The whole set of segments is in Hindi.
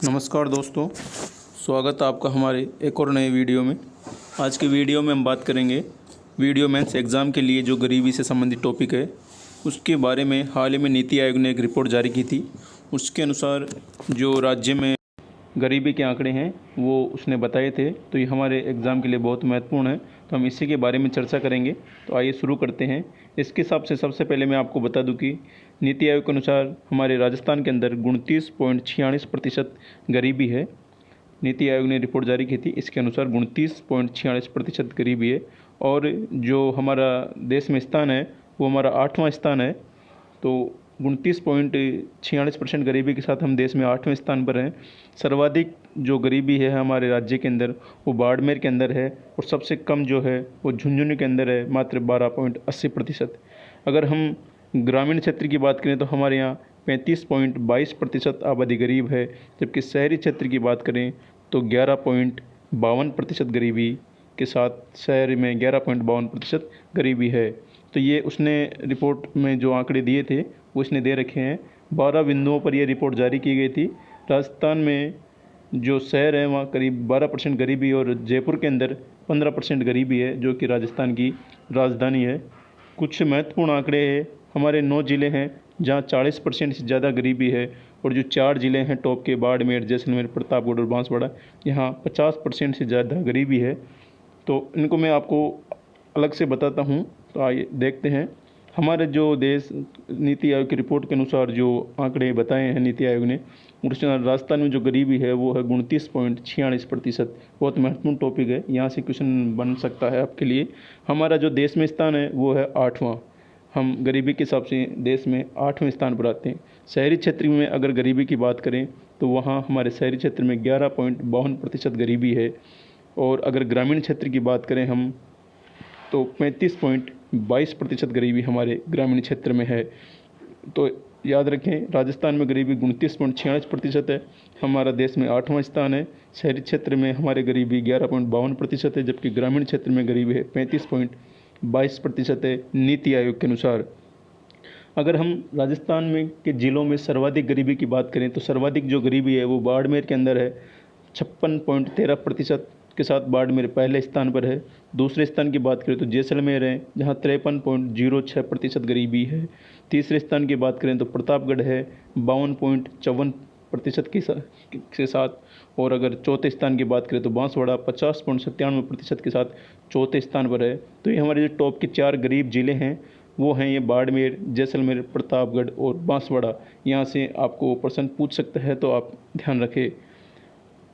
नमस्कार दोस्तों, स्वागत है आपका हमारे एक और नए वीडियो में। आज के वीडियो में हम बात करेंगे वीडियो मेंस एग्ज़ाम के लिए जो गरीबी से संबंधित टॉपिक है उसके बारे में। हाल ही में नीति आयोग ने एक रिपोर्ट जारी की थी। उसके अनुसार जो राज्य में गरीबी के आंकड़े हैं वो उसने बताए थे, तो ये हमारे एग्ज़ाम के लिए बहुत महत्वपूर्ण है, तो हम इसी के बारे में चर्चा करेंगे। तो आइए शुरू करते हैं। इसके हिसाब से सबसे पहले मैं आपको बता दूं कि नीति आयोग के अनुसार हमारे राजस्थान के अंदर 29.46% गरीबी है। नीति आयोग ने रिपोर्ट जारी की थी, इसके अनुसार 29.46% गरीबी है। और जो हमारा देश में स्थान है वो हमारा 8वां स्थान है। तो 29.46% गरीबी के साथ हम देश में 8वें स्थान पर हैं। सर्वाधिक जो गरीबी है हमारे राज्य के अंदर वो बाड़मेर के अंदर है, और सबसे कम जो है वो झुंझुनू के अंदर है, मात्र 12.80%। अगर हम ग्रामीण क्षेत्र की बात करें तो हमारे यहाँ 35.22% आबादी गरीब है, जबकि शहरी क्षेत्र की बात करें तो 11.52% गरीबी के साथ शहर में 11.52% गरीबी है। तो ये उसने रिपोर्ट में जो आंकड़े दिए थे वो इसने दे रखे हैं। 12 बिंदुओं पर यह रिपोर्ट जारी की गई थी। राजस्थान में जो शहर है वहाँ करीब 12% गरीबी, और जयपुर के अंदर 15% गरीबी है, जो कि राजस्थान की राजधानी है। कुछ महत्वपूर्ण आंकड़े हैं। हमारे 9 ज़िले हैं जहाँ 40% से ज़्यादा गरीबी है, और जो 4 ज़िले हैं टॉप के, बाड़मेर, जैसलमेर, प्रतापगढ़ और बांसवाड़ा, यहाँ 50% से ज़्यादा गरीबी है। तो इनको मैं आपको अलग से बताता हूँ। तो आइए देखते हैं। हमारे जो देश नीति आयोग की रिपोर्ट के अनुसार जो आंकड़े बताए हैं नीति आयोग ने, उसमें राजस्थान में जो गरीबी है वो है 29.46%। बहुत महत्वपूर्ण टॉपिक है, यहाँ से क्वेश्चन बन सकता है आपके लिए। हमारा जो देश में स्थान है वो है 8वां। हम गरीबी के हिसाब से देश में 8वें स्थान पर आते हैं। शहरी क्षेत्र में अगर गरीबी की बात करें तो वहाँ हमारे शहरी क्षेत्र में 11.52% गरीबी है, और अगर ग्रामीण क्षेत्र की बात करें हम तो 35.22% गरीबी हमारे ग्रामीण क्षेत्र में है। तो याद रखें, राजस्थान में गरीबी 29.46% है, हमारा देश में 8वां स्थान है। शहरी क्षेत्र में हमारे गरीबी 11.52% है, जबकि ग्रामीण क्षेत्र में गरीबी है 35.22% है नीति आयोग के अनुसार। अगर हम राजस्थान में के ज़िलों में सर्वाधिक गरीबी की बात करें तो सर्वाधिक जो गरीबी है वो बाड़मेर के अंदर है। 56.13% के साथ बाड़मेर पहले स्थान पर है। दूसरे स्थान की बात करें तो जैसलमेर है, जहां 53.06% गरीबी है। तीसरे स्थान की बात करें तो प्रतापगढ़ है 52.54% के साथ। और अगर चौथे स्थान की बात करें तो बांसवाड़ा 50.97% के साथ चौथे स्थान पर है। तो ये हमारे जो टॉप के 4 गरीब ज़िले हैं वो हैं ये बाड़मेर, जैसलमेर, प्रतापगढ़ और बांसवाड़ा। यहाँ से आपको प्रश्न पूछ सकता है, तो आप ध्यान रखें।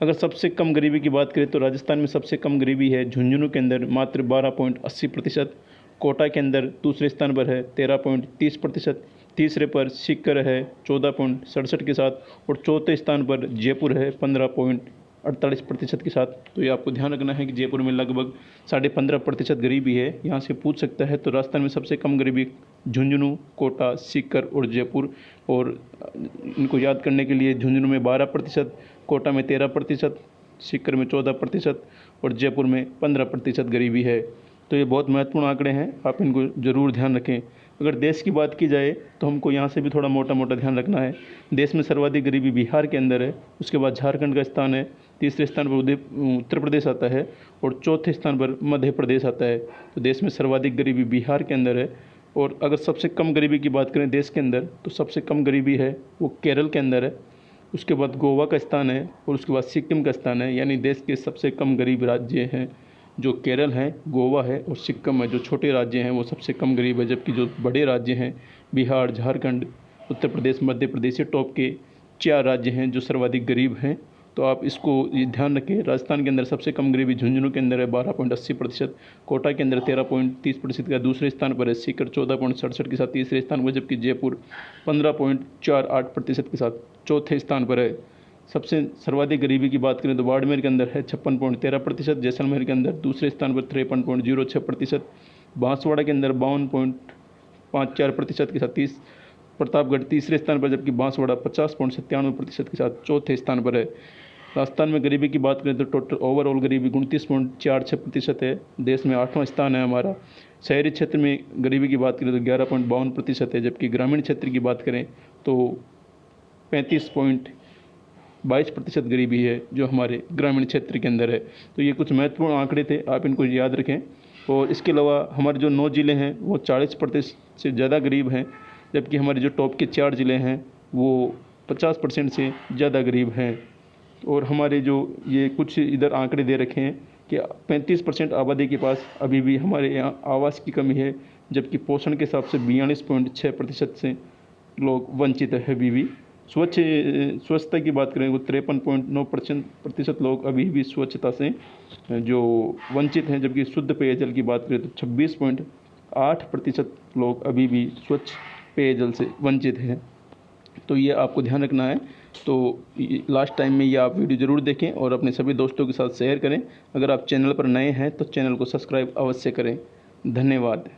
अगर सबसे कम गरीबी की बात करें तो राजस्थान में सबसे कम गरीबी है झुंझुनू के अंदर, मात्र 12.80%। कोटा के अंदर दूसरे स्थान पर है 13.30%। तीसरे पर सीकर है 14.67 के साथ, और चौथे स्थान पर जयपुर है 15.48% के साथ। तो ये आपको ध्यान रखना है कि जयपुर में लगभग 15.5% गरीबी है। यहाँ से पूछ सकता है। तो राजस्थान में सबसे कम गरीबी झुंझुनू, कोटा, सीकर और जयपुर। और इनको याद करने के लिए झुंझुनू में 12%, कोटा में 13%, सीकर में 14% और जयपुर में 15% गरीबी है। तो ये बहुत महत्वपूर्ण आंकड़े हैं, आप इनको ज़रूर ध्यान रखें। अगर देश की बात की जाए तो हमको यहाँ से भी थोड़ा मोटा मोटा ध्यान रखना है। देश में सर्वाधिक गरीबी बिहार के अंदर है, उसके बाद झारखंड का स्थान है, तीसरे स्थान पर उत्तर प्रदेश आता है, और चौथे स्थान पर मध्य प्रदेश आता है। तो देश में सर्वाधिक गरीबी बिहार के अंदर है। और अगर सबसे कम गरीबी की बात करें देश के अंदर तो सबसे कम गरीबी है वो केरल के अंदर है, उसके बाद गोवा का स्थान है, और उसके बाद सिक्किम का स्थान है। यानी देश के सबसे कम गरीब राज्य हैं जो केरल हैं, गोवा है और सिक्किम है। जो छोटे राज्य हैं वो सबसे कम गरीब है, जबकि जो बड़े राज्य हैं बिहार, झारखंड, उत्तर प्रदेश, मध्य प्रदेश, ये टॉप के 4 राज्य हैं जो सर्वाधिक गरीब हैं। तो आप इसको ये ध्यान रखें। राजस्थान के अंदर सबसे कम गरीबी झुंझुनू के अंदर है 12.80%, कोटा के अंदर 13.30% का दूसरे स्थान पर है, सीकर 14.67 के साथ तीसरे स्थान पर, जबकि जयपुर 15.48% के साथ चौथे स्थान पर है। सबसे सर्वाधिक गरीबी की बात करें तो बाड़मेर के अंदर है 56.13%, जैसलमेर के अंदर दूसरे स्थान पर 53.06%, बांसवाड़ा के अंदर 52.54% के साथ प्रतापगढ़ तीसरे स्थान पर, जबकि बांसवाड़ा 50.97% के साथ चौथे स्थान पर है। राजस्थान में गरीबी की बात करें तो टोटल ओवरऑल गरीबी 29.46% है, देश में 8वां स्थान है हमारा। शहरी क्षेत्र में गरीबी की बात करें तो 11.52% है, जबकि ग्रामीण क्षेत्र की बात करें तो 22% गरीबी है जो हमारे ग्रामीण क्षेत्र के अंदर है। तो ये कुछ महत्वपूर्ण आंकड़े थे, आप इनको याद रखें। और इसके अलावा हमारे जो 9 ज़िले हैं वो 40% से ज़्यादा गरीब हैं, जबकि हमारे जो टॉप के 4 ज़िले हैं वो 50% से ज़्यादा गरीब हैं। और हमारे जो ये कुछ इधर आंकड़े दे रखे हैं कि 35% आबादी के पास अभी भी हमारे यहाँ आवास की कमी है, जबकि पोषण के हिसाब से 42.6% से लोग वंचित है अभी भी। स्वच्छता की बात करें तो 53.9% लोग अभी भी स्वच्छता से जो वंचित हैं, जबकि शुद्ध पेयजल की बात करें तो 26.8% लोग अभी भी स्वच्छ पेयजल से वंचित हैं। तो ये आपको ध्यान रखना है। तो लास्ट टाइम में ये आप वीडियो ज़रूर देखें और अपने सभी दोस्तों के साथ शेयर करें। अगर आप चैनल पर नए हैं तो चैनल को सब्सक्राइब अवश्य करें। धन्यवाद।